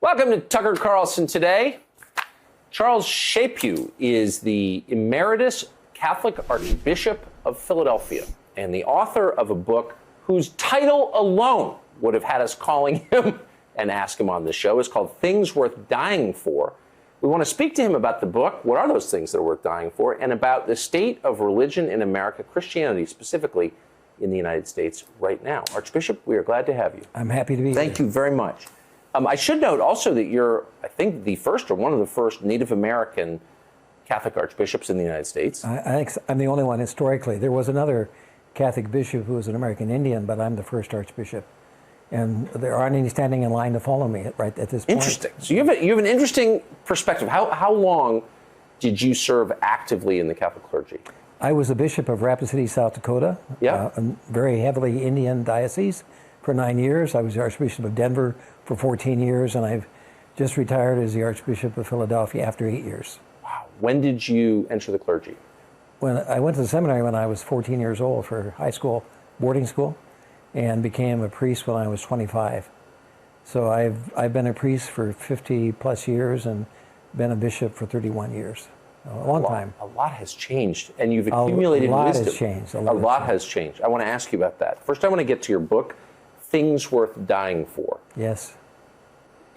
Welcome to Tucker Carlson Today. Charles Chaput is the Emeritus Catholic Archbishop of Philadelphia and the author of a book whose title alone would have had us calling him and ask him on the show. It's called Things Worth Dying For. We want to speak to him about the book, what are those things that are worth dying for, and about the state of religion in America, Christianity specifically, in the United States right now. Archbishop, we are glad to have you. I'm happy to be here. Thank you very much. I should note also that you're, I think, the first or one of the first Native American Catholic archbishops in the United States. I think I'm the only one historically. There was another Catholic bishop who was an American Indian, but I'm the first archbishop. And there aren't any standing in line to follow me right at this point. Interesting. So you have an interesting perspective. How long did you serve actively in the Catholic clergy? I was a bishop of Rapid City, South Dakota, a very heavily Indian diocese for 9 years. I was the Archbishop of Denver for 14 years, and I've just retired as the Archbishop of Philadelphia after 8 years. Wow. When did you enter the clergy? When I went to the seminary when I was 14 years old for high school, boarding school, and became a priest when I was 25. So I've been a priest for 50 plus years and been a bishop for 31 years. A long time. A lot has changed, and you've accumulated wisdom. A lot has changed. A lot has changed. I want to ask you about that. First, I want to get to your book, Things Worth Dying For. Yes.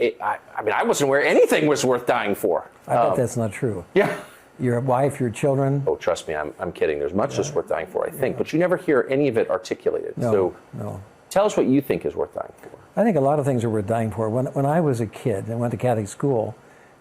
I mean, I wasn't aware anything was worth dying for. I bet that's not true. Yeah. Your wife, your children. Oh, trust me, I'm kidding. There's much that's worth dying for, I think, but you never hear any of it articulated. No. Tell us what you think is worth dying for. I think a lot of things are worth dying for. When I was a kid and went to Catholic school,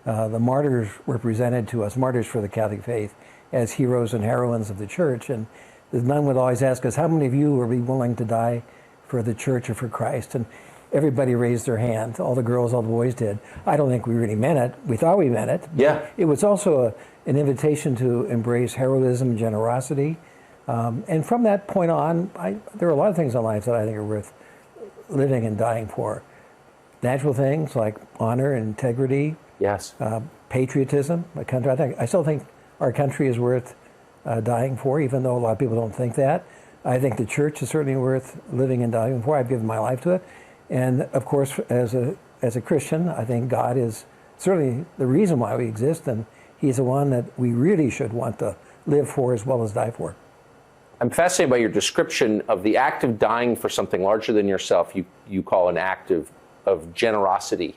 the martyrs were presented to us, martyrs for the Catholic faith, as heroes and heroines of the church. And the nun would always ask us, how many of you would be willing to die for the church or for Christ? And everybody raised their hand. All the girls, all the boys did. I don't think we really meant it. We thought we meant it. Yeah. It was also an invitation to embrace heroism and generosity. And from that point on, there are a lot of things in life that I think are worth living and dying for. Natural things like honor and integrity. Yes. Patriotism. I still think our country is worth dying for, even though a lot of people don't think that. I think the church is certainly worth living and dying for. I've given my life to it. And of course, as a Christian, I think God is certainly the reason why we exist, and He's the one that we really should want to live for as well as die for. I'm fascinated by your description of the act of dying for something larger than yourself. You call an act of generosity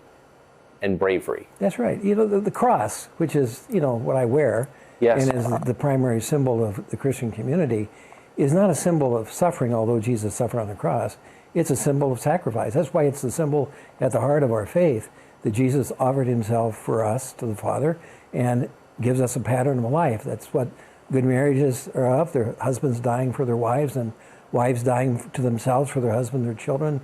and bravery. That's right. You know, the cross, which is, what I wear, yes, and is the primary symbol of the Christian community, is not a symbol of suffering, although Jesus suffered on the cross. It's a symbol of sacrifice. That's why it's the symbol at the heart of our faith, that Jesus offered Himself for us to the Father and gives us a pattern of life. That's what good marriages are of. Their husbands dying for their wives and wives dying to themselves for their husband, their children.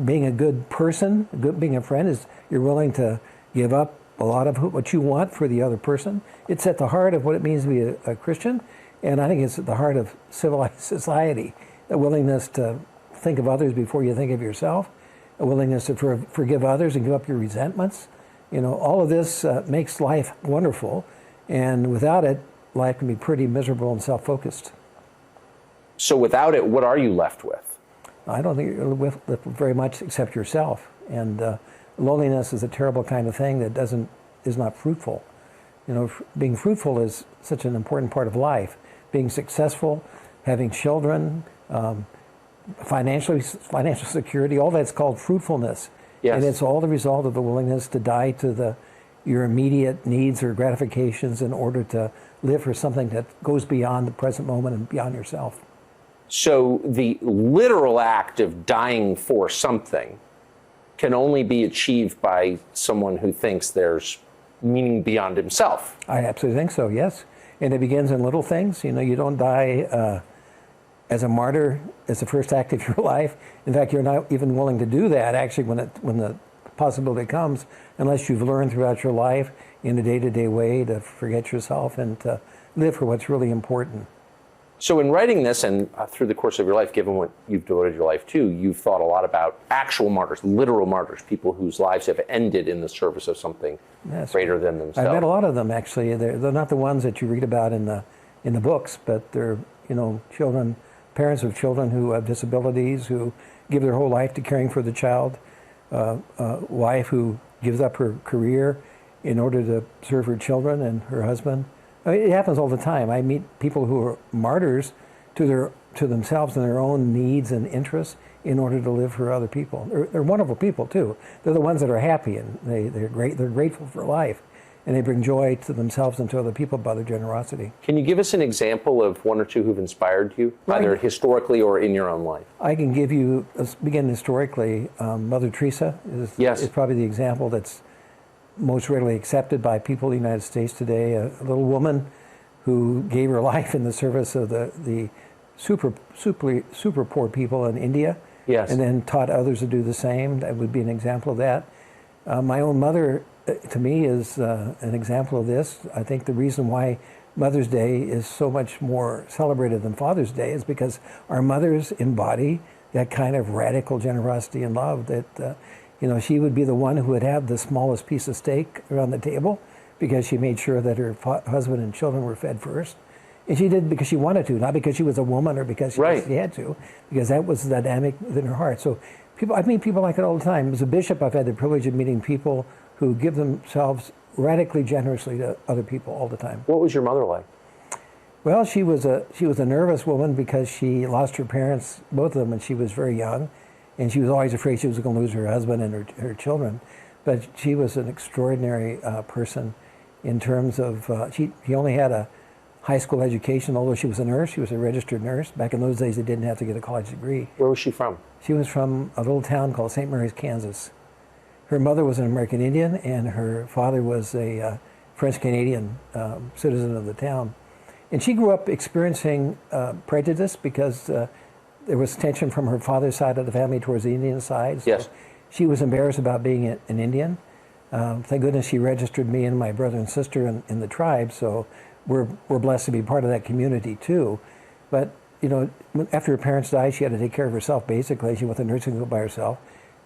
Being a good person, being a friend, is you're willing to give up a lot of what you want for the other person. It's at the heart of what it means to be a Christian, and I think it's at the heart of civilized society, a willingness to think of others before you think of yourself, a willingness to forgive others and give up your resentments. All of this makes life wonderful, and without it, life can be pretty miserable and self-focused. So without it, what are you left with? I don't think you're left with very much except yourself. And loneliness is a terrible kind of thing that is not fruitful. Being fruitful is such an important part of life. Being successful, having children, financial security, all that's called fruitfulness. Yes. And it's all the result of the willingness to die to your immediate needs or gratifications in order to live for something that goes beyond the present moment and beyond yourself. So the literal act of dying for something can only be achieved by someone who thinks there's meaning beyond himself. I absolutely think so, yes. And it begins in little things. You don't die as a martyr as the first act of your life. In fact, you're not even willing to do that, actually, when the possibility comes, unless you've learned throughout your life in a day-to-day way to forget yourself and to live for what's really important. So in writing this and through the course of your life, given what you've devoted your life to, you've thought a lot about actual martyrs, literal martyrs, people whose lives have ended in the service of something greater than themselves. I've met a lot of them, actually. They're not the ones that you read about in the books, but they're children, parents of children who have disabilities, who give their whole life to caring for the child, wife who gives up her career in order to serve her children and her husband. I mean, it happens all the time. I meet people who are martyrs to themselves and their own needs and interests in order to live for other people. They're wonderful people too. They're the ones that are happy and they're great. They're grateful for life, and they bring joy to themselves and to other people by their generosity. Can you give us an example of one or two who've inspired you, either historically or in your own life? I can give you, begin historically, Mother Teresa is probably the example that's most readily accepted by people in the United States today. A little woman who gave her life in the service of the super poor people in India, and then taught others to do the same. That would be an example of that. My own mother, to me, is an example of this. I think the reason why Mother's Day is so much more celebrated than Father's Day is because our mothers embody that kind of radical generosity and love that, she would be the one who would have the smallest piece of steak around the table because she made sure that her husband and children were fed first. And she did because she wanted to, not because she was a woman or because she had to, because that was the dynamic within her heart. So I meet people like it all the time. As a bishop, I've had the privilege of meeting people who give themselves radically generously to other people all the time. What was your mother like? Well, she was a nervous woman because she lost her parents, both of them, when she was very young. And she was always afraid she was going to lose her husband and her children. But she was an extraordinary person in terms of, she only had a high school education, although she was a nurse. She was a registered nurse. Back in those days, they didn't have to get a college degree. Where was she from? She was from a little town called St. Mary's, Kansas. Her mother was an American Indian, and her father was a French-Canadian citizen of the town. And she grew up experiencing prejudice because there was tension from her father's side of the family towards the Indian side. So she was embarrassed about being an Indian. Thank goodness she registered me and my brother and sister in the tribe, so we're blessed to be part of that community too. But after her parents died, she had to take care of herself basically. She went to nursing school by herself.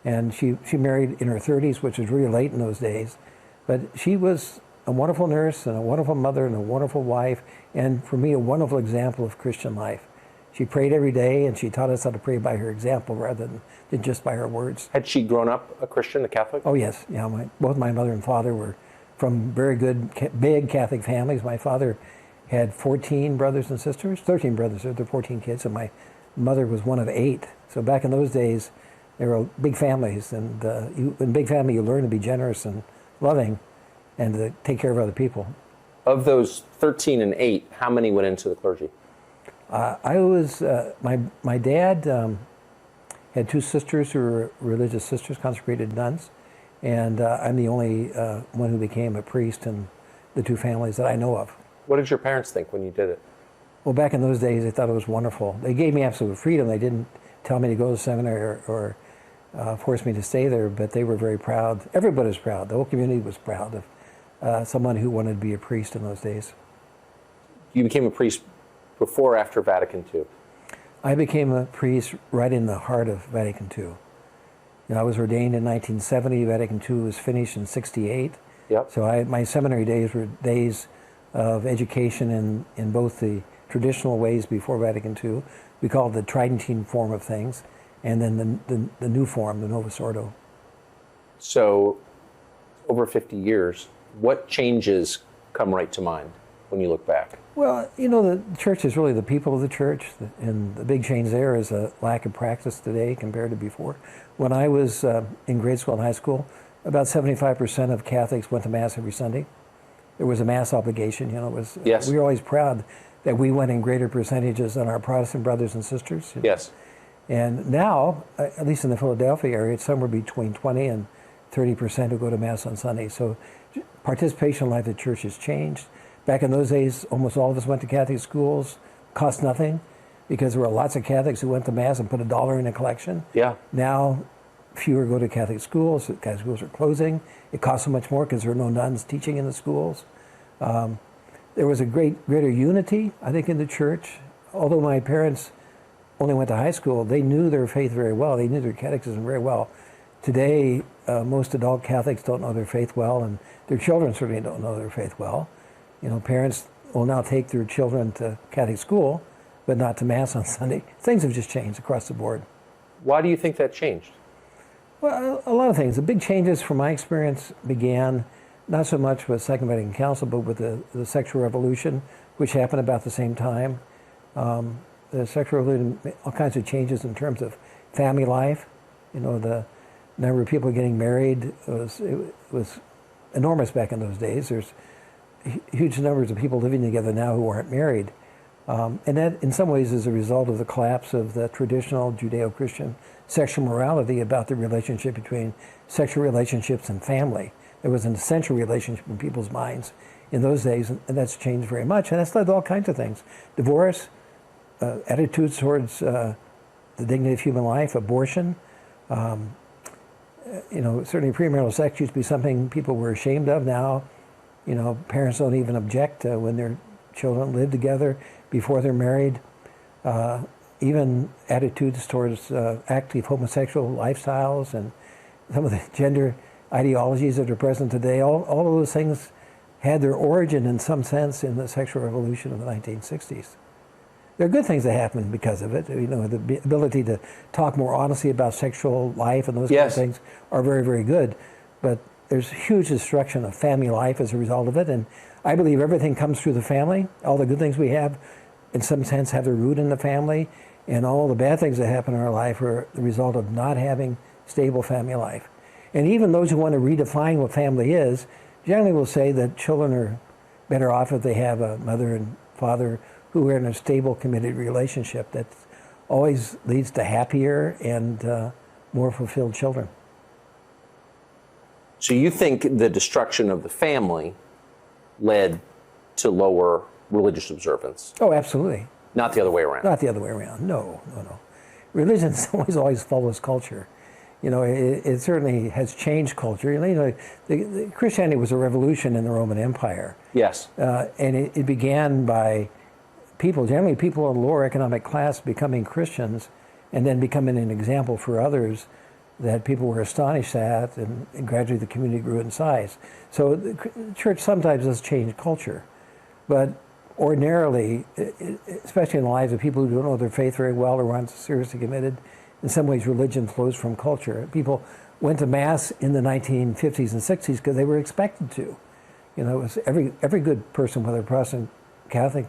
And she married in her 30s, which was really late in those days. But she was a wonderful nurse and a wonderful mother and a wonderful wife, and for me, a wonderful example of Christian life. She prayed every day, and she taught us how to pray by her example rather than just by her words. Had she grown up a Christian, a Catholic? Oh, yes. Yeah, both my mother and father were from very good, big Catholic families. My father had 14 brothers and sisters, 13 brothers, there were 14 kids, and my mother was one of 8. So back in those days, they were big families, and in a big family, you learn to be generous and loving and to take care of other people. Of those 13 and 8, how many went into the clergy? My dad had 2 sisters who were religious sisters, consecrated nuns, and I'm the only one who became a priest in the 2 families that I know of. What did your parents think when you did it? Well, back in those days, they thought it was wonderful. They gave me absolute freedom. They didn't tell me to go to seminary or force me to stay there, but they were very proud. Everybody was proud. The whole community was proud of someone who wanted to be a priest in those days. You became a priest before or after Vatican II? I became a priest right in the heart of Vatican II. I was ordained in 1970. Vatican II was finished in 68. Yep. So my seminary days were days of education in both the traditional ways before Vatican II. We call it the Tridentine form of things, and then the new form, the Novus Ordo. So, over 50 years, what changes come right to mind when you look back? Well, the church is really the people of the church, and the big change there is a lack of practice today compared to before. When I was in grade school and high school, about 75% of Catholics went to Mass every Sunday. There was a Mass obligation, Yes. We were always proud that we went in greater percentages than our Protestant brothers and sisters. Yes. And now, at least in the Philadelphia area, it's somewhere between 20 and 30% who go to Mass on Sunday. So participation in life of the church has changed. Back in those days, almost all of us went to Catholic schools, cost nothing, because there were lots of Catholics who went to Mass and put $1 in a collection. Yeah. Now, fewer go to Catholic schools. Catholic schools are closing. It costs so much more because there are no nuns teaching in the schools. There was a greater unity, I think, in the church. Although my parents only went to high school, they knew their faith very well. They knew their catechism very well. Today, most adult Catholics don't know their faith well, and their children certainly don't know their faith well. Parents will now take their children to Catholic school, but not to Mass on Sunday. Things have just changed across the board. Why do you think that changed? Well, a lot of things. The big changes from my experience began not so much with Second Vatican Council, but with the sexual revolution, which happened about the same time. The sexual revolution made all kinds of changes in terms of family life. You know, the number of people getting married was enormous back in those days. There's huge numbers of people living together now who aren't married. And that, in some ways, is a result of the collapse of the traditional Judeo-Christian sexual morality about the relationship between sexual relationships and family. There was an essential relationship in people's minds in those days, and that's changed very much. And that's led to all kinds of things. Divorce, attitudes towards the dignity of human life, abortion. You know, certainly premarital sex used to be something people were ashamed of. Now, you know, parents don't even object when their children live together before they're married. Even attitudes towards active homosexual lifestyles and some of the gender ideologies that are present today, all of those things had their origin in some sense in the sexual revolution of the 1960s. There are good things that happened because of it. You know, the ability to talk more honestly about sexual life and those kind of things are very, very good. But there's huge destruction of family life as a result of it. And I believe everything comes through the family. All the good things we have, in some sense, have their root in the family. And all the bad things that happen in our life are the result of not having stable family life. And even those who want to redefine what family is, generally will say that children are better off if they have a mother and father who are in a stable, committed relationship that always leads to happier and more fulfilled children. So you think the destruction of the family led to lower religious observance? Oh, absolutely. Not the other way around? Not the other way around. No. Religion always follows culture. You know, it certainly has changed culture. You know, the Christianity was a revolution in the Roman Empire. Yes. And it began by people, generally people of the lower economic class, becoming Christians and then becoming an example for others that people were astonished at, and gradually the community grew in size. So the church sometimes does change culture, but ordinarily, especially in the lives of people who don't know their faith very well or aren't seriously committed, in some ways religion flows from culture. People went to Mass in the 1950s and 60s because they were expected to. You know, it was every good person, whether Protestant, Catholic,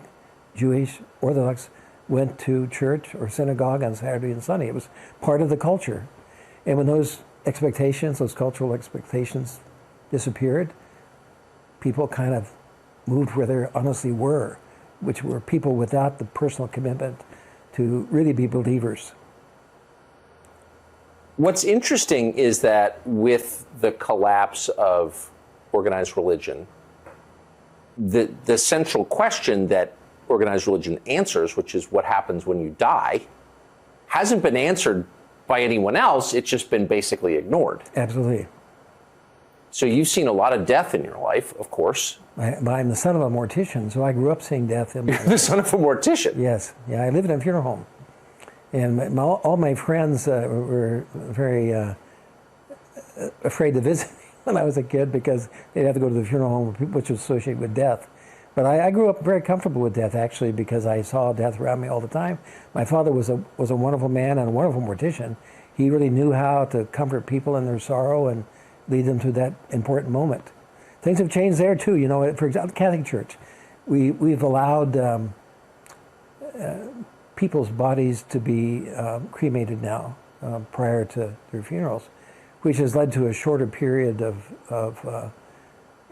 Jewish, Orthodox, went to church or synagogue on Saturday and Sunday. It was part of the culture. And when those expectations, those cultural expectations disappeared, people kind of moved where they honestly were, which were people without the personal commitment to really be believers. What's interesting is that with the collapse of organized religion, the central question that organized religion answers, which is what happens when you die, hasn't been answered by anyone else. It's just been basically ignored. Absolutely. So you've seen a lot of death in your life, of course. I'm the son of a mortician, so I grew up seeing death. You're the son of a mortician? Yes. Yeah, I lived in a funeral home. And all my friends were very afraid to visit me when I was a kid because they'd have to go to the funeral home, which was associated with death. But I grew up very comfortable with death, actually, because I saw death around me all the time. My father was a wonderful man and a wonderful mortician. He really knew how to comfort people in their sorrow and lead them to that important moment. Things have changed there, too. You know, for example, the Catholic Church, we've allowed people's bodies to be cremated now prior to their funerals, which has led to a shorter period of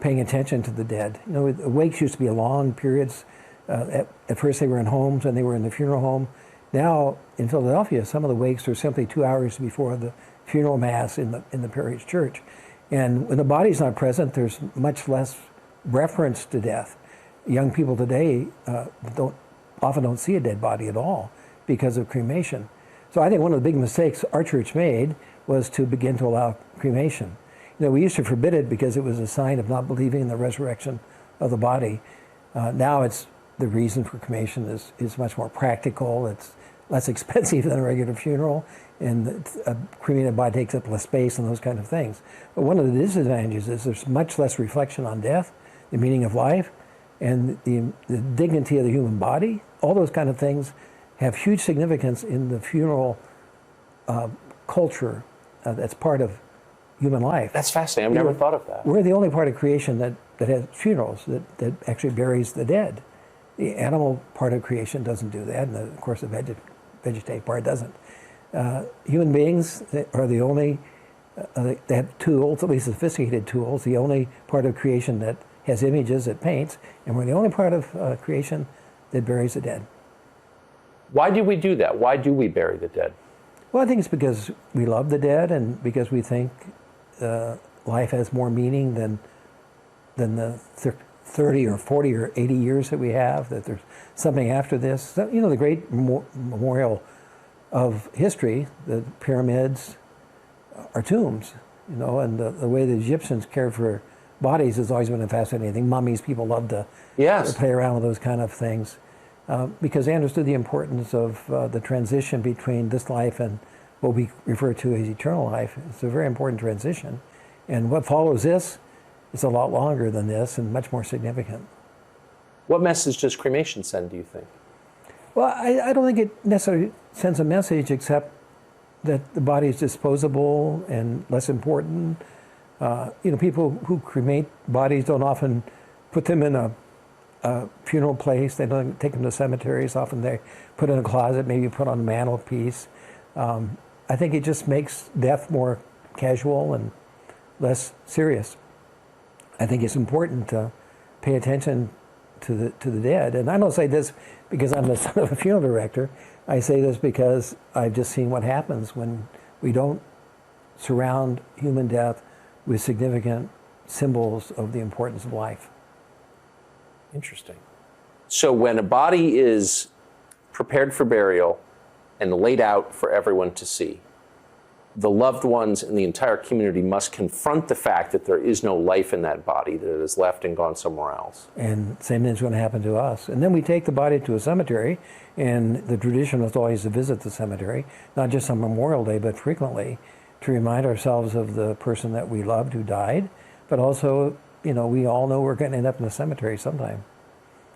paying attention to the dead. You know, the wakes used to be long periods. At first they were in homes and they were in the funeral home. Now in Philadelphia, some of the wakes are simply 2 hours before the funeral mass in the parish church. And when the body's not present, there's much less reference to death. Young people today often don't see a dead body at all because of cremation. So I think one of the big mistakes our church made was to begin to allow cremation. You know, we used to forbid it because it was a sign of not believing in the resurrection of the body. Now it's the reason for cremation is much more practical. It's less expensive than a regular funeral, and a cremated body takes up less space and those kind of things. But one of the disadvantages is there's much less reflection on death, the meaning of life, and the dignity of the human body. All those kind of things have huge significance in the funeral culture that's part of human life. That's fascinating. I've never thought of that. We're the only part of creation that has funerals, that actually buries the dead. The animal part of creation doesn't do that, and of course the vegetative part doesn't. Human beings are the only, they have tools, at least sophisticated tools, the only part of creation that has images, that paints, and we're the only part of creation that buries the dead. Why do we do that? Why do we bury the dead? Well, I think it's because we love the dead, and because we think life has more meaning than the 30 or 40 or 80 years that we have, that there's something after this. You know, the great memorial of history, the pyramids, are tombs, you know, and the way the Egyptians cared for bodies has always been a fascinating thing. Mummies, people love to play around with those kind of things because they understood the importance of the transition between this life and what we refer to as eternal life. It's a very important transition. And what follows this is a lot longer than this and much more significant. What message does cremation send, do you think? Well, I don't think it necessarily sends a message except that the body is disposable and less important. You know, people who cremate bodies don't often put them in a funeral place. They don't take them to cemeteries. Often they put in a closet, maybe put on a mantelpiece. I think it just makes death more casual and less serious. I think it's important to pay attention to the dead. And I don't say this because I'm the son of a funeral director. I say this because I've just seen what happens when we don't surround human death with significant symbols of the importance of life. Interesting. So when a body is prepared for burial and laid out for everyone to see, the loved ones and the entire community must confront the fact that there is no life in that body, that it is left and gone somewhere else. And same thing's going to happen to us. And then we take the body to a cemetery, and the tradition is always to visit the cemetery, not just on Memorial Day, but frequently, to remind ourselves of the person that we loved who died, but also, you know, we all know we're going to end up in the cemetery sometime.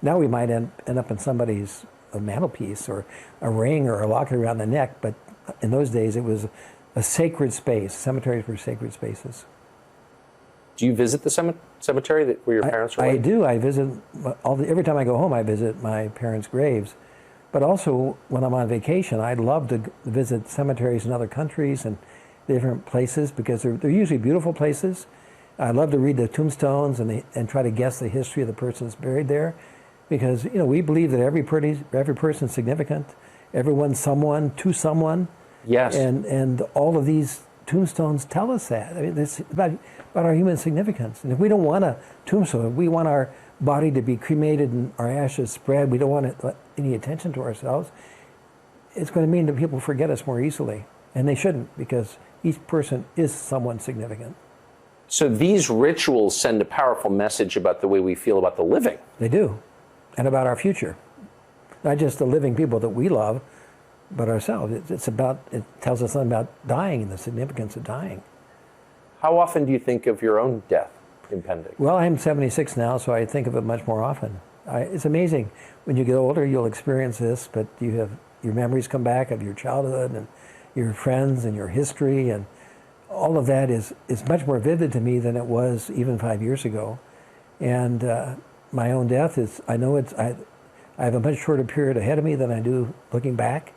Now we might end up in somebody's mantelpiece or a ring or a locket around the neck, but in those days it was a sacred space. Cemeteries were sacred spaces. Do you visit the cemetery where your parents were? I do. I visit, every time I go home, I visit my parents' graves. But also, when I'm on vacation, I love to visit cemeteries in other countries and different places because they're usually beautiful places. I love to read the tombstones and try to guess the history of the person that's buried there, because you know we believe that every person is significant, everyone's someone to someone. Yes. And all of these tombstones tell us that. I mean, it's about our human significance. And if we don't want a tombstone, if we want our body to be cremated and our ashes spread, we don't want any attention to ourselves, it's going to mean that people forget us more easily. And they shouldn't, because each person is someone significant. So these rituals send a powerful message about the way we feel about the living. They do. And about our future. Not just the living people that we love, but ourselves. It tells us something about dying and the significance of dying. How often do you think of your own death impending? Well, I'm 76 now, so I think of it much more often. It's amazing. When you get older, you'll experience this, but your memories come back of your childhood and your friends and your history, and all of that is much more vivid to me than it was even 5 years ago. And my own death is, I have a much shorter period ahead of me than I do looking back.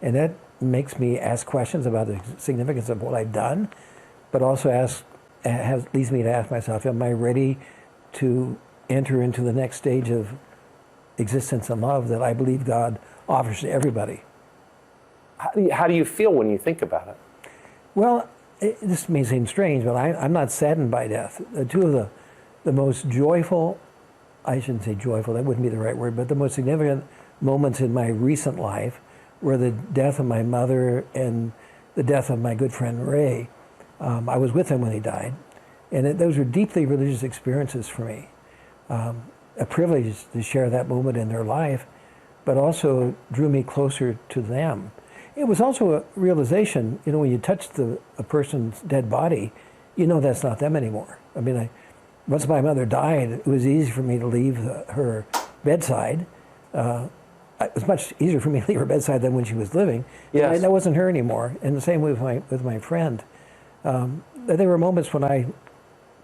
And that makes me ask questions about the significance of what I've done, but also leads me to ask myself, am I ready to enter into the next stage of existence and love that I believe God offers to everybody? How do you feel when you think about it? Well, this may seem strange, but I'm not saddened by death. Two of the most joyful, I shouldn't say joyful, that wouldn't be the right word, but the most significant moments in my recent life were the death of my mother and the death of my good friend Ray. I was with him when he died, and those were deeply religious experiences for me. A privilege to share that moment in their life, but also drew me closer to them. It was also a realization, you know, when you touch a person's dead body, you know that's not them anymore. I mean, once my mother died, it was easy for me to leave her bedside. It was much easier for me to leave her bedside than when she was living. Yes. That wasn't her anymore. And the same with my friend. There were moments when I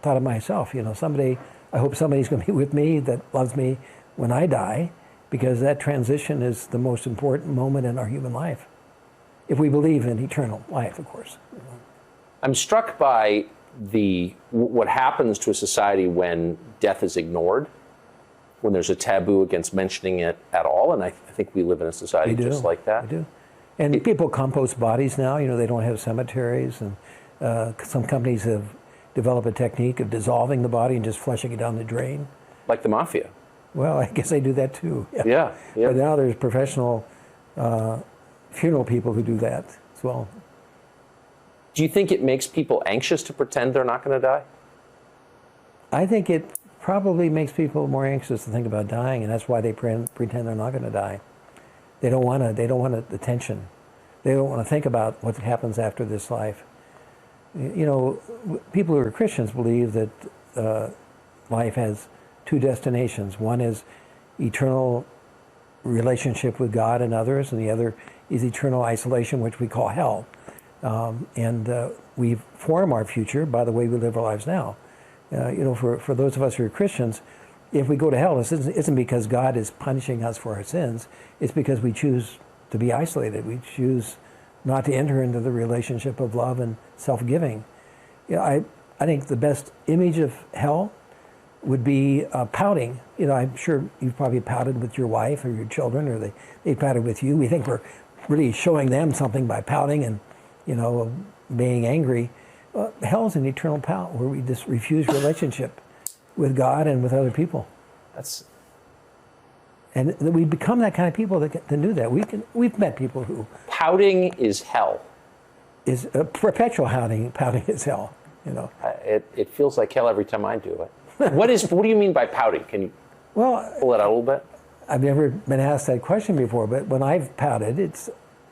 thought of myself, someday, I hope somebody's going to be with me that loves me when I die, because that transition is the most important moment in our human life. If we believe in eternal life, of course. I'm struck by what happens to a society when death is ignored, when there's a taboo against mentioning it at all, and I think we live in a society just like that. We do. And people compost bodies now. They don't have cemeteries, and some companies have developed a technique of dissolving the body and just flushing it down the drain. Like the mafia. Well, I guess they do that too. Yeah. But now there's professional funeral people who do that as well. Do you think it makes people anxious to pretend they're not going to die? I think it probably makes people more anxious to think about dying, and that's why they pretend they're not going to die. They don't want attention. They don't want to think about what happens after this life. People who are Christians believe that life has two destinations. One is eternal relationship with God and others, and the other is eternal isolation, which we call hell. We form our future by the way we live our lives now. For those of us who are Christians, if we go to hell, it isn't because God is punishing us for our sins. It's because we choose to be isolated. We choose not to enter into the relationship of love and self-giving. I think the best image of hell would be pouting. I'm sure you've probably pouted with your wife or your children, or they pouted with you. We think we're really showing them something by pouting and, being angry. Hell's an eternal pout where we just refuse relationship with God and with other people. And we become that kind of people that can do that. We've met people who... Pouting is hell. Is perpetual pouting is hell, It feels like hell every time I do it. What do you mean by pouting? Can you pull it out a little bit? I've never been asked that question before, but when I've pouted,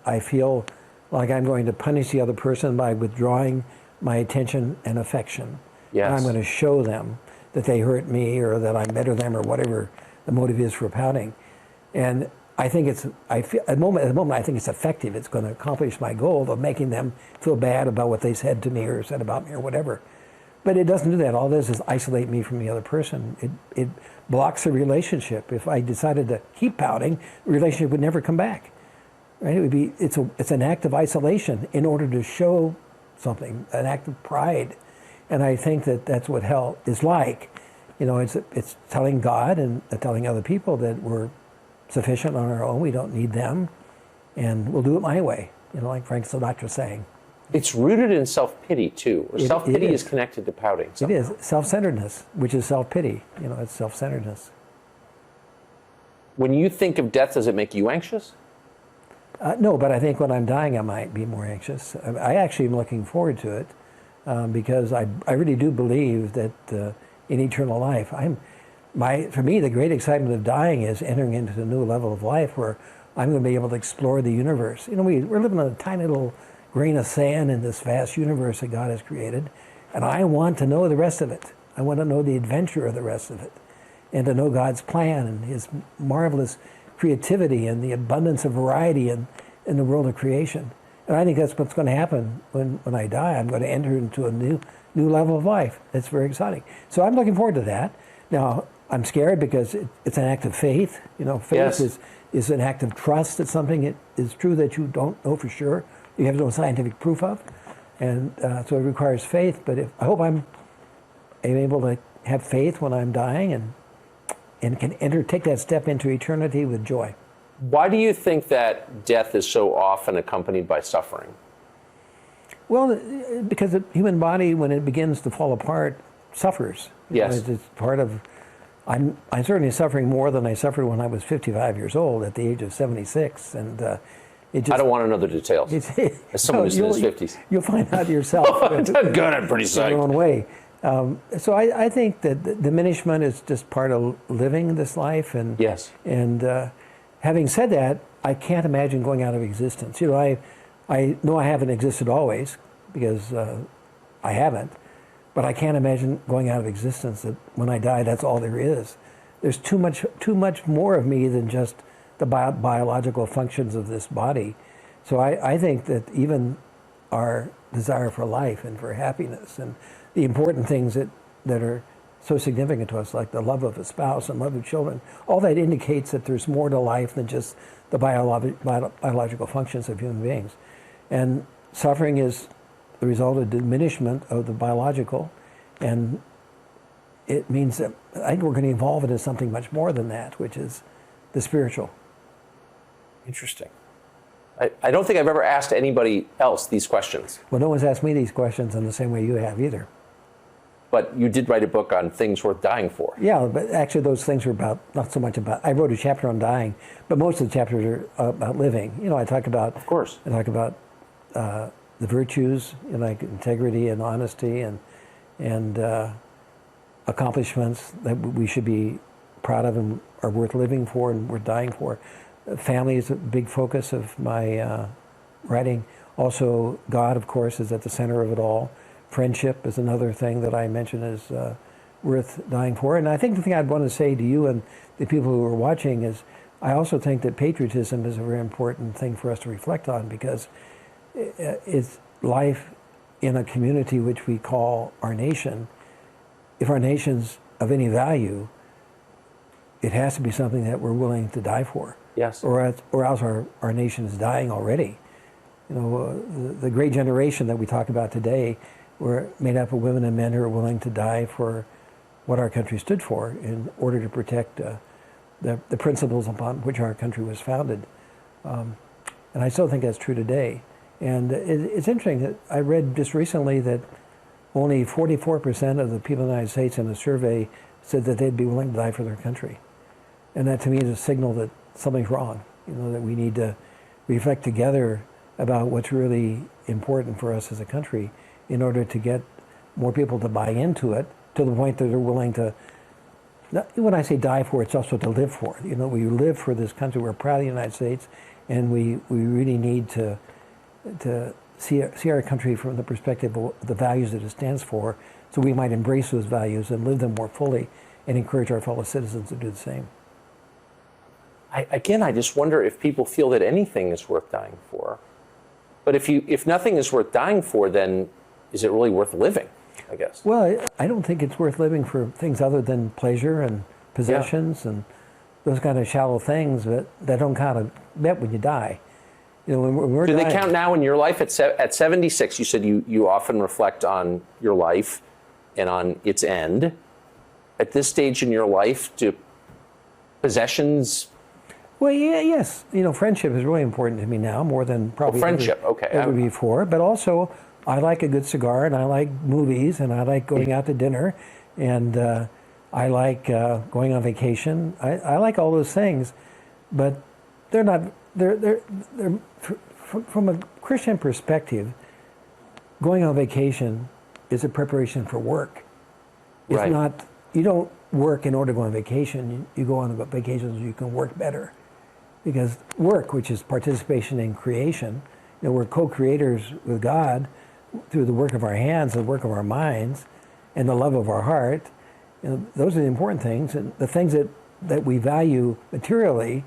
I feel like I'm going to punish the other person by withdrawing my attention and affection. Yes. And I'm going to show them that they hurt me or that I'm better than them or whatever the motive is for pouting. And I think at the moment I think it's effective. It's going to accomplish my goal of making them feel bad about what they said to me or said about me or whatever. But it doesn't do that. All it does is isolate me from the other person. It blocks the relationship. If I decided to keep pouting, the relationship would never come back. Right? It's an act of isolation in order to show something, an act of pride. And I think that's what hell is like. It's telling God and telling other people that we're sufficient on our own. We don't need them, and we'll do it my way. Like Frank Sinatra saying. It's rooted in self-pity too. Self-pity is connected to pouting. Somehow. It is self-centeredness, which is self-pity. It's self-centeredness. When you think of death, does it make you anxious? No, but I think when I'm dying, I might be more anxious. I actually am looking forward to it because I really do believe that in eternal life, for me, the great excitement of dying is entering into a new level of life where I'm going to be able to explore the universe. We're living on a tiny little grain of sand in this vast universe that God has created, and I want to know the rest of it. I want to know the adventure of the rest of it, and to know God's plan and His marvelous creativity and the abundance of variety in the world of creation. And I think that's what's going to happen when I die. I'm going to enter into a new level of life. It's very exciting. So I'm looking forward to that. Now, I'm scared because it's an act of faith. Faith Yes. is an act of trust that something is true that you don't know for sure. You have no scientific proof of. And so it requires faith. But I hope I'm able to have faith when I'm dying and can take that step into eternity with joy. Why do you think that death is so often accompanied by suffering? Well, because the human body, when it begins to fall apart, suffers. Yes. It's part of... I'm certainly suffering more than I suffered when I was 55 years old at the age of 76. And it just... I don't want to know the details. As someone who's in his 50s. You'll find out yourself. Good, I'm pretty psyched. Your own way. So I think that the diminishment is just part of living this life. And, yes. And having said that, I can't imagine going out of existence. I know I haven't existed always because I haven't, but I can't imagine going out of existence that when I die, that's all there is. There's too much more of me than just the biological functions of this body. So I think that even our desire for life and for happiness and the important things that are so significant to us, like the love of a spouse and love of children. All that indicates that there's more to life than just the biological functions of human beings. And suffering is the result of diminishment of the biological, and it means that I think we're going to evolve into something much more than that, which is the spiritual. Interesting. I don't think I've ever asked anybody else these questions. Well, no one's asked me these questions in the same way you have either. But you did write a book on things worth dying for. Yeah, but actually those things are about, not so much about, I wrote a chapter on dying, but most of the chapters are about living. You know, I talk about, of course, I talk about the virtues, you know, like integrity and honesty and accomplishments that we should be proud of and are worth living for and worth dying for. Family is a big focus of my writing. Also, God, of course, is at the center of it all. Friendship is another thing that I mention is worth dying for. And I think the thing I'd want to say to you and the people who are watching is I also think that patriotism is a very important thing for us to reflect on, because it's life in a community which we call our nation. If our nation's of any value, it has to be something that we're willing to die for. Yes. Or else our nation is dying already. You know, the great generation that we talk about today were made up of women and men who are willing to die for what our country stood for in order to protect the principles upon which our country was founded. And I still think that's true today. And it's interesting that I read just recently that only 44% of the people in the United States in a survey said that they'd be willing to die for their country. And that to me is a signal that something's wrong, you know, that we need to reflect together about what's really important for us as a country in order to get more people to buy into it to the point that they're willing to, when I say die for, it's also to live for it. You know, we live for this country, we're proud of the United States, and we really need to see our country from the perspective of the values that it stands for, so we might embrace those values and live them more fully and encourage our fellow citizens to do the same. I just wonder if people feel that anything is worth dying for. But if nothing is worth dying for, then is it really worth living, I guess? Well, I don't think it's worth living for things other than pleasure and possessions and those kind of shallow things that don't count a bit when you die. You know, when we're Do dying, they count now in your life? At 76, you said you often reflect on your life and on its end. At this stage in your life, do possessions... Well, yeah, yes. You know, friendship is really important to me now, more than probably ever before. But also, I like a good cigar, and I like movies, and I like going out to dinner, and I like going on vacation. I like all those things, but they're not. They're from a Christian perspective. Going on vacation is a preparation for work. It's not. You don't work in order to go on vacation. You go on vacation so you can work better. Because work, which is participation in creation, you know, we're co-creators with God through the work of our hands, the work of our minds, and the love of our heart. You know, those are the important things, and the things that we value materially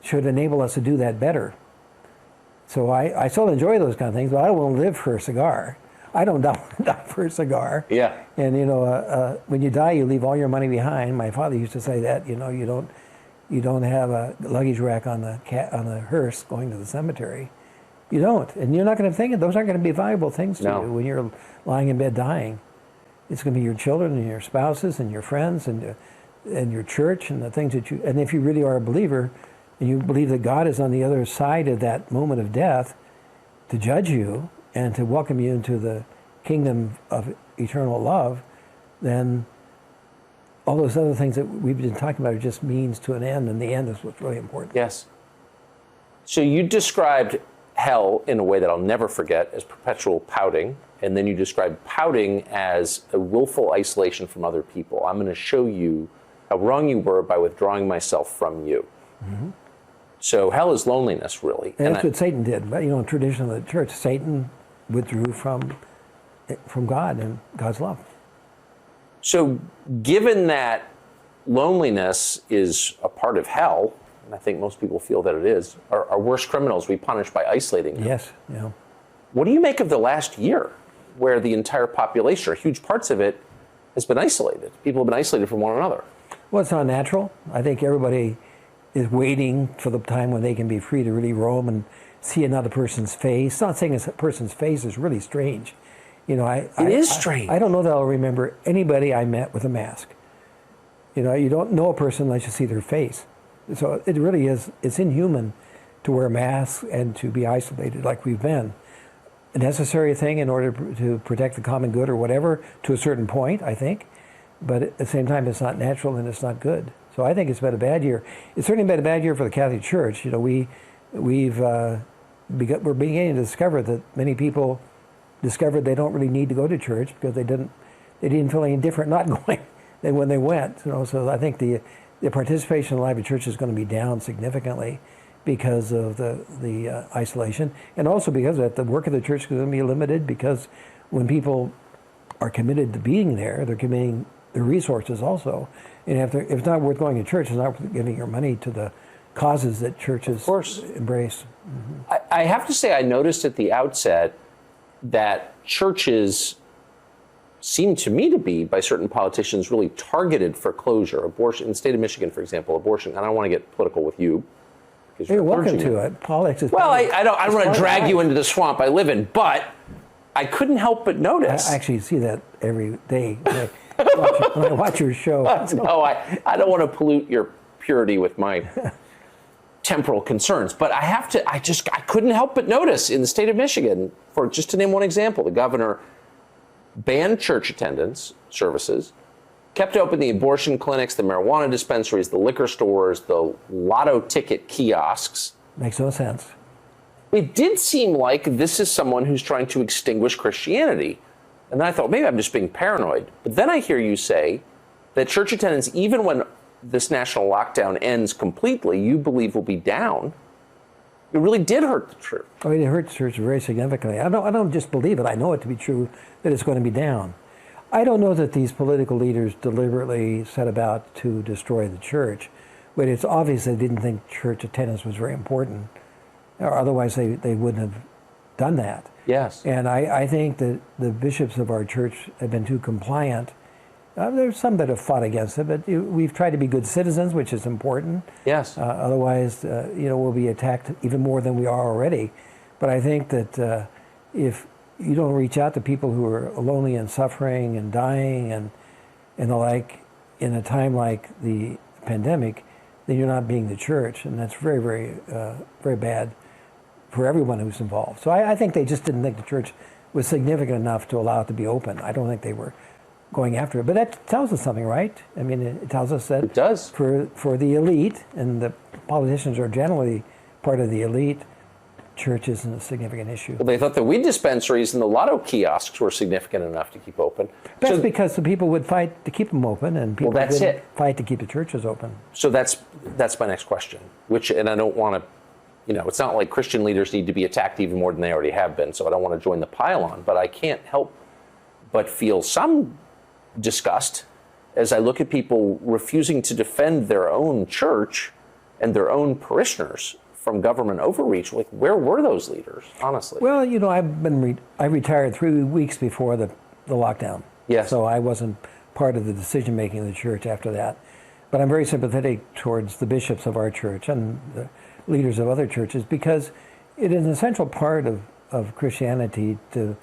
should enable us to do that better. So I still enjoy those kind of things, but I don't want to live for a cigar. I don't die for a cigar. Yeah. And you know, when you die, you leave all your money behind. My father used to say that. You know, you don't have a luggage rack on the hearse going to the cemetery. You don't, and you're not going to think those aren't going to be valuable things to you when you're lying in bed dying. It's going to be your children and your spouses and your friends and your church and the things that you. And if you really are a believer, and you believe that God is on the other side of that moment of death to judge you and to welcome you into the kingdom of eternal love, then all those other things that we've been talking about are just means to an end, and the end is what's really important. Yes. So you described hell in a way that I'll never forget as perpetual pouting, and then you described pouting as a willful isolation from other people. I'm going to show you how wrong you were by withdrawing myself from you. Mm-hmm. So hell is loneliness, really. And that's what Satan did. But, you know, in tradition of the church, Satan withdrew from God and God's love. So given that loneliness is a part of hell, and I think most people feel that it is, are worse criminals we punish by isolating them. Yes, yeah. What do you make of the last year, where the entire population, or huge parts of it, has been isolated? People have been isolated from one another. Well, it's not natural. I think everybody is waiting for the time when they can be free to really roam and see another person's face. Not saying a person's face is really strange. You know, It is strange. I don't know that I'll remember anybody I met with a mask. You know, you don't know a person unless you see their face. So it really is, it's inhuman to wear masks and to be isolated like we've been. A necessary thing in order to protect the common good or whatever, to a certain point, I think. But at the same time, it's not natural and it's not good. So I think it's been a bad year. It's certainly been a bad year for the Catholic Church. You know, we're beginning to discover that many people discovered they don't really need to go to church because they didn't feel any different not going than when they went. You know, so I think the participation in the life of church is going to be down significantly because of the isolation, and also because that the work of the church is going to be limited, because when people are committed to being there, they're committing their resources also. And if it's not worth going to church, it's not worth giving your money to the causes that churches embrace. Mm-hmm. I have to say, I noticed at the outset that churches seem to me to be, by certain politicians, really targeted for closure. Abortion, in the state of Michigan, for example, abortion, and I don't want to get political with you. You're welcome to it. Politics is... Well, I don't want to drag you into the swamp I live in, but I couldn't help but notice. I actually see that every day when I watch your show. No, I don't want to pollute your purity with my temporal concerns, but I couldn't help but notice in the state of Michigan, for just to name one example, the governor banned church attendance services, kept open the abortion clinics, the marijuana dispensaries, the liquor stores, the lotto ticket kiosks. Makes no sense. It did seem like this is someone who's trying to extinguish Christianity. And then I thought, maybe I'm just being paranoid. But then I hear you say that church attendance, even when this national lockdown ends completely, you believe will be down. It really did hurt the church. I mean, it hurt the church very significantly. I don't just believe it. I know it to be true that it's going to be down. I don't know that these political leaders deliberately set about to destroy the church, but it's obvious they didn't think church attendance was very important, or otherwise they wouldn't have done that. Yes. And I think that the bishops of our church have been too compliant. There's some that have fought against it, but we've tried to be good citizens, which is important. Yes. Otherwise, we'll be attacked even more than we are already. But I think that if you don't reach out to people who are lonely and suffering and dying and the like in a time like the pandemic, then you're not being the church, and that's very, very, very bad for everyone who's involved. So I think they just didn't think the church was significant enough to allow it to be open. I don't think they were going after it, but that tells us something, right? I mean, it tells us that it does. For the elite, and the politicians are generally part of the elite, church isn't a significant issue. Well, they thought the weed dispensaries and the lotto kiosks were significant enough to keep open. That's because the people would fight to keep them open, and people would fight to keep the churches open. So that's my next question, and I don't want to, it's not like Christian leaders need to be attacked even more than they already have been, so I don't want to join the pile-on, but I can't help but feel some disgust as I look at people refusing to defend their own church and their own parishioners from government overreach. Like, where were those leaders, honestly? Well, I retired 3 weeks before the lockdown. Yes. So I wasn't part of the decision making of the church after that. But I'm very sympathetic towards the bishops of our church and the leaders of other churches, because it is an essential part of Christianity to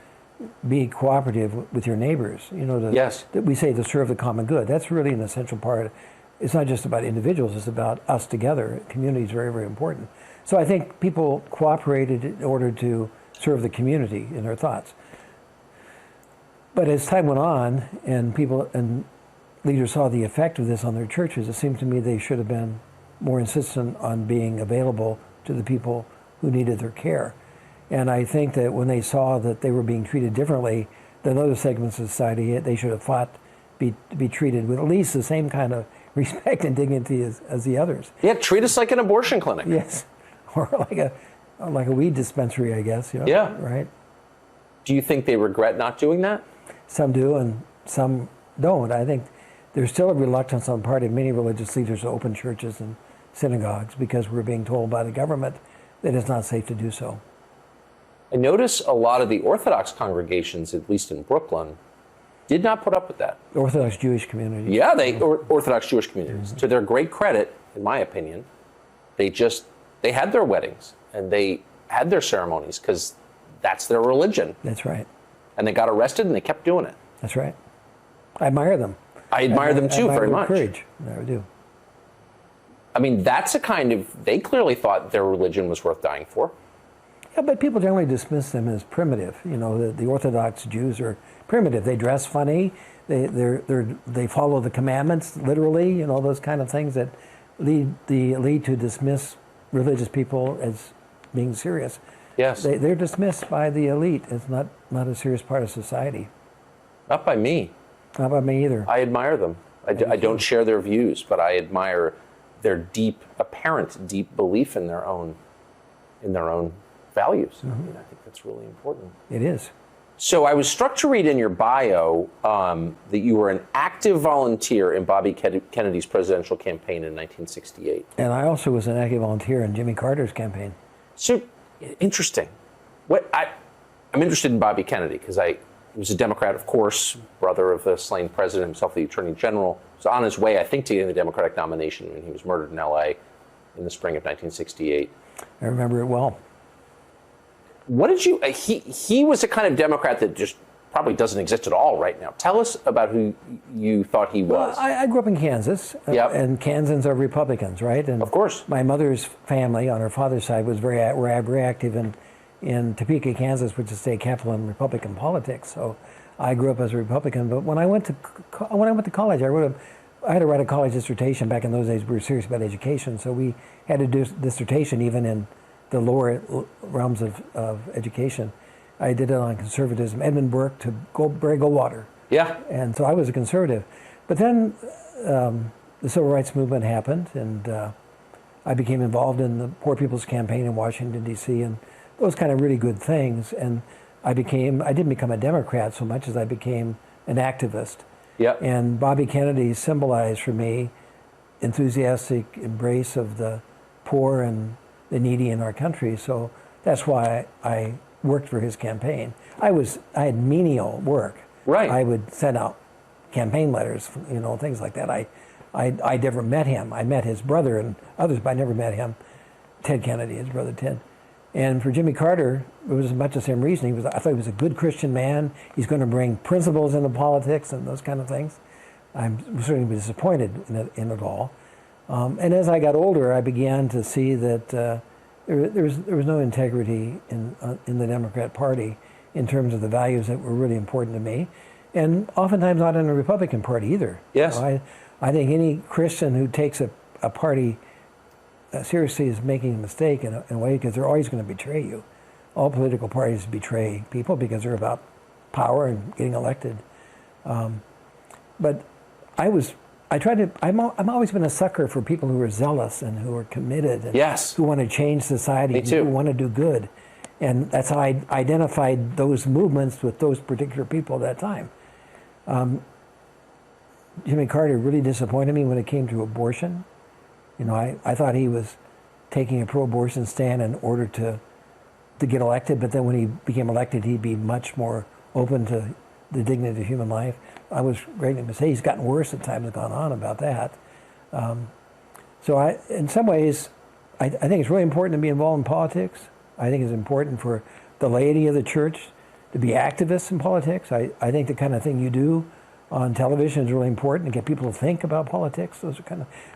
be cooperative with your neighbors. Yes. That we say to serve the common good. That's really an essential part. It's not just about individuals, it's about us together. Community is very, very important. So I think people cooperated in order to serve the community in their thoughts. But as time went on and people and leaders saw the effect of this on their churches, it seemed to me they should have been more insistent on being available to the people who needed their care. And I think that when they saw that they were being treated differently than other segments of society, they should have fought to be treated with at least the same kind of respect and dignity as the others. Yeah, treat us like an abortion clinic. Yes, or like a weed dispensary, I guess. Yeah. Right. Do you think they regret not doing that? Some do, and some don't. I think there's still a reluctance on the part of many religious leaders to open churches and synagogues because we're being told by the government that it's not safe to do so. I notice a lot of the Orthodox congregations, at least in Brooklyn, did not put up with that. Orthodox Jewish community. Yeah, Orthodox Jewish communities. To their great credit, in my opinion, they had their weddings and they had their ceremonies because that's their religion. That's right. And they got arrested and they kept doing it. That's right. I admire them. I admire them too very much. Courage. I do. I mean, that's a kind of, they clearly thought their religion was worth dying for. Yeah, but people generally dismiss them as primitive. You know, the Orthodox Jews are primitive. They dress funny. They follow the commandments literally. You know, those kind of things that lead the elite to dismiss religious people as being serious. Yes. They're dismissed by the elite as not a serious part of society. Not by me. Not by me either. I admire them. I don't share their views, but I admire their apparent deep belief in their own values. I mean, I think that's really important. It is. So I was struck to read in your bio that you were an active volunteer in Bobby Kennedy's presidential campaign in 1968. And I also was an active volunteer in Jimmy Carter's campaign. So interesting. I'm interested in Bobby Kennedy because he was a Democrat, of course, brother of the slain president himself, the Attorney General. Was on his way, I think, to getting the Democratic nomination when he was murdered in L.A. in the spring of 1968. I remember it well. What did you? He was a kind of Democrat that just probably doesn't exist at all right now. Tell us about who you thought he was. Well, I grew up in Kansas, Yep. and Kansans are Republicans, right? And Of course. My mother's family on her father's side was very active in Topeka, Kansas, which is state capital in Republican politics. So I grew up as a Republican. But when I went to college, I had to write a college dissertation. Back in those days, we were serious about education, so we had to do a dissertation even in the lower realms of education. I did it on conservatism. Edmund Burke to Barry Goldwater. Yeah. And so I was a conservative. But then the Civil Rights Movement happened, and I became involved in the Poor People's Campaign in Washington, D.C., and those kind of really good things. And I didn't become a Democrat so much as I became an activist. Yeah. And Bobby Kennedy symbolized for me enthusiastic embrace of the poor and the needy in our country. So that's why I worked for his campaign. I had menial work. Right. I would send out campaign letters, things like that. I never met him. I met his brother and others, but I never met him. Ted Kennedy, his brother Ted. And for Jimmy Carter, it was much the same reason. I thought he was a good Christian man. He's going to bring principles into politics and those kind of things. I'm certainly disappointed in it all. And as I got older, I began to see that there was no integrity in the Democrat Party in terms of the values that were really important to me, and oftentimes not in the Republican Party either. Yes. I think any Christian who takes a party seriously is making a mistake in a way, because they're always going to betray you. All political parties betray people because they're about power and getting elected. But I'm always been a sucker for people who are zealous and who are committed and Yes. who want to change society, Me too. who want to do good. And that's how I identified those movements with those particular people at that time. Jimmy Carter really disappointed me when it came to abortion. I thought he was taking a pro-abortion stand in order to get elected, but then when he became elected, he'd be much more open to the dignity of human life. I was ready to say he's gotten worse as time has gone on about that. So in some ways, I think it's really important to be involved in politics. I think it's important for the laity of the church to be activists in politics. I think the kind of thing you do on television is really important to get people to think about politics.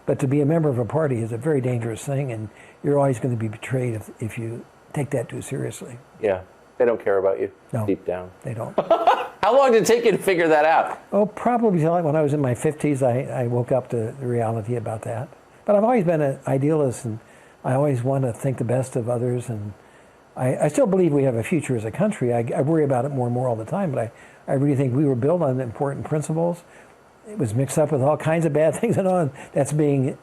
But to be a member of a party is a very dangerous thing, and you're always going to be betrayed if you take that too seriously. Yeah. They don't care about you. No, deep down. They don't. How long did it take you to figure that out? Oh, probably when I was in my 50s, I woke up to the reality about that. But I've always been an idealist, and I always want to think the best of others. And I still believe we have a future as a country. I worry about it more and more all the time, but I really think we were built on important principles. It was mixed up with all kinds of bad things and on. That's being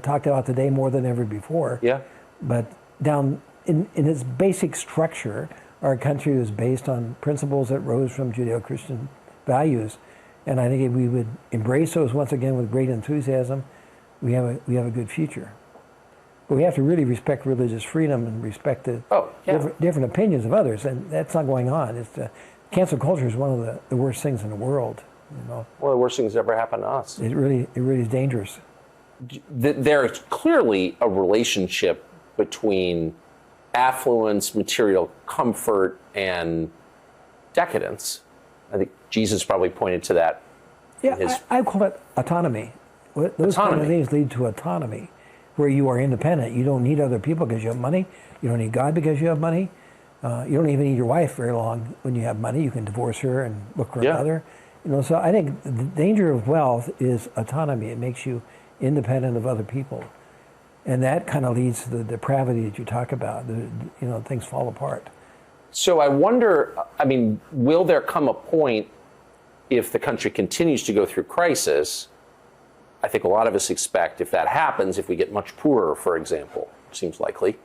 talked about today more than ever before. Yeah. But down in its basic structure, our country was based on principles that rose from Judeo-Christian values, and I think if we would embrace those once again with great enthusiasm, we have a good future. But we have to really respect religious freedom and respect the different opinions of others, and that's not going on. It's cancel culture is one of the worst things in the world. One of the worst things that ever happened to us. It really is dangerous. There's clearly a relationship between affluence, material comfort, and decadence. I think Jesus probably pointed to that. Yeah, I call it autonomy. Those kind of things lead to autonomy, where you are independent. You don't need other people because you have money. You don't need God because you have money. You don't even need your wife very long when you have money. You can divorce her and look for another. So I think the danger of wealth is autonomy. It makes you independent of other people, and that kind of leads to the depravity that you talk about. Things fall apart. So I wonder. I mean, will there come a point if the country continues to go through crisis? I think a lot of us expect if that happens, if we get much poorer, for example, seems likely,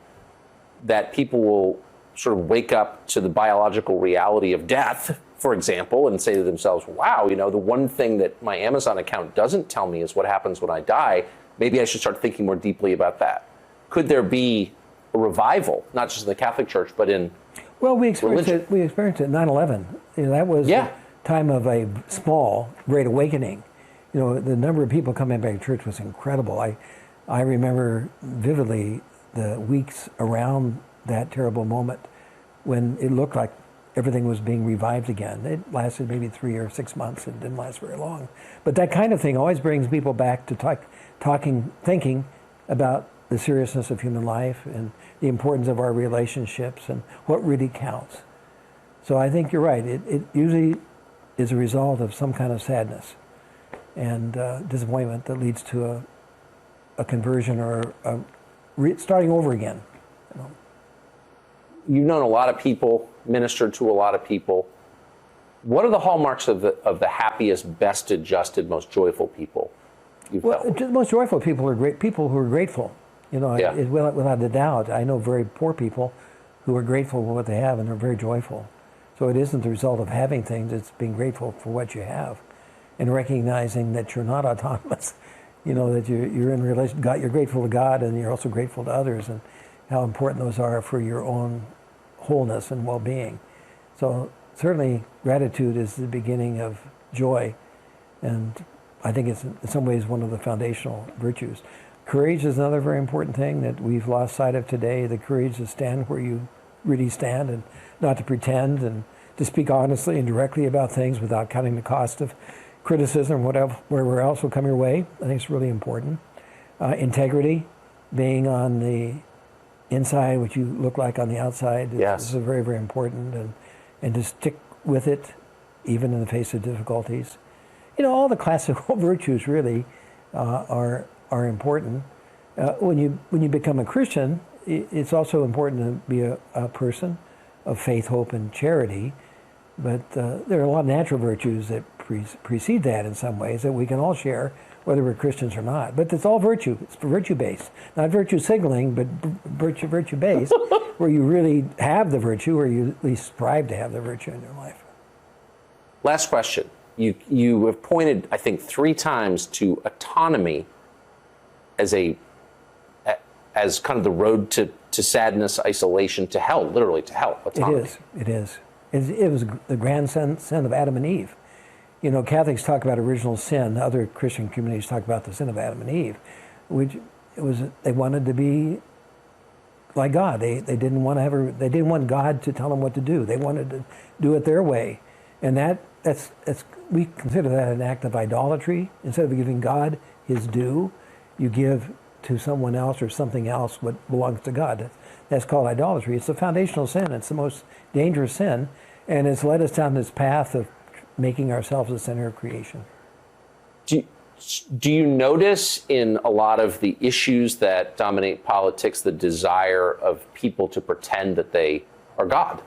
that people will sort of wake up to the biological reality of death, for example, and say to themselves, wow, the one thing that my Amazon account doesn't tell me is what happens when I die. Maybe I should start thinking more deeply about that. Could there be a revival, not just in the Catholic Church, but in we experienced religion? We experienced it in 9/11. That was a time of a small, great awakening. The number of people coming back to church was incredible. I remember vividly the weeks around that terrible moment when it looked like everything was being revived again. It lasted maybe 3 or 6 months. It didn't last very long. But that kind of thing always brings people back to thinking about the seriousness of human life and the importance of our relationships and what really counts. So I think you're right. It usually is a result of some kind of sadness and disappointment that leads to a conversion or starting over again. You've known a lot of people, ministered to a lot of people. What are the hallmarks of the happiest, best adjusted, most joyful people you've felt? The most joyful people are great people who are grateful. Without a doubt. I know very poor people who are grateful for what they have and are very joyful. So it isn't the result of having things; it's being grateful for what you have, and recognizing that you're not autonomous. That you're in relation. God, you're grateful to God, and you're also grateful to others, and how important those are for your own wholeness and well-being. So certainly gratitude is the beginning of joy, and I think it's in some ways one of the foundational virtues. Courage is another very important thing that we've lost sight of today, the courage to stand where you really stand and not to pretend, and to speak honestly and directly about things without counting the cost of criticism or wherever else will come your way. I think it's really important. Integrity, being on the inside what you look like on the outside is very, very important, and to stick with it even in the face of difficulties. All the classical virtues really are important. When you become a Christian, it's also important to be a person of faith, hope, and charity. But there are a lot of natural virtues that precede that in some ways that we can all share, whether we're Christians or not. But it's all virtue. It's virtue-based. Not virtue signaling, but virtue-based, where you really have the virtue, or you at least strive to have the virtue in your life. Last question. You have pointed, I think, 3 times to autonomy as kind of the road to sadness, isolation, to hell, literally to hell. Autonomy. It is. It was the grand sin of Adam and Eve. Catholics talk about original sin. Other Christian communities talk about the sin of Adam and Eve, which they wanted to be like God. They didn't want God to tell them what to do. They wanted to do it their way, and that's we consider that an act of idolatry. Instead of giving God His due, you give to someone else or something else what belongs to God. That's called idolatry. It's a foundational sin. It's the most dangerous sin, and it's led us down this path of making ourselves the center of creation. Do you notice in a lot of the issues that dominate politics the desire of people to pretend that they are God?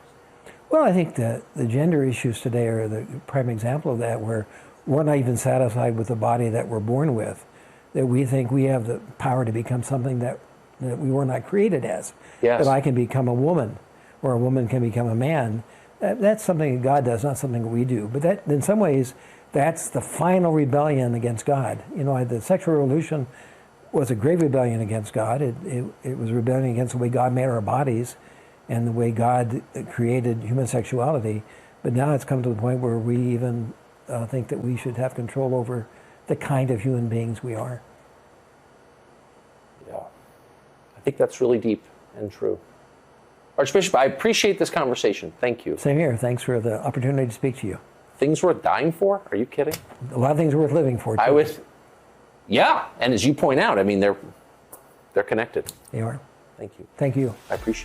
Well, I think the gender issues today are the prime example of that, where we're not even satisfied with the body that we're born with, that we think we have the power to become something that we were not created as. Yes. That I can become a woman, or a woman can become a man. That's something that God does, not something we do. But that, in some ways, that's the final rebellion against God. The sexual revolution was a grave rebellion against God. It was a rebellion against the way God made our bodies and the way God created human sexuality. But now it's come to the point where we even think that we should have control over the kind of human beings we are. Yeah, I think that's really deep and true. Archbishop, I appreciate this conversation. Thank you. Same here. Thanks for the opportunity to speak to you. Things worth dying for? Are you kidding? A lot of things are worth living for, too. Yeah, and as you point out, I mean, they're connected. They are. Thank you. Thank you. I appreciate it.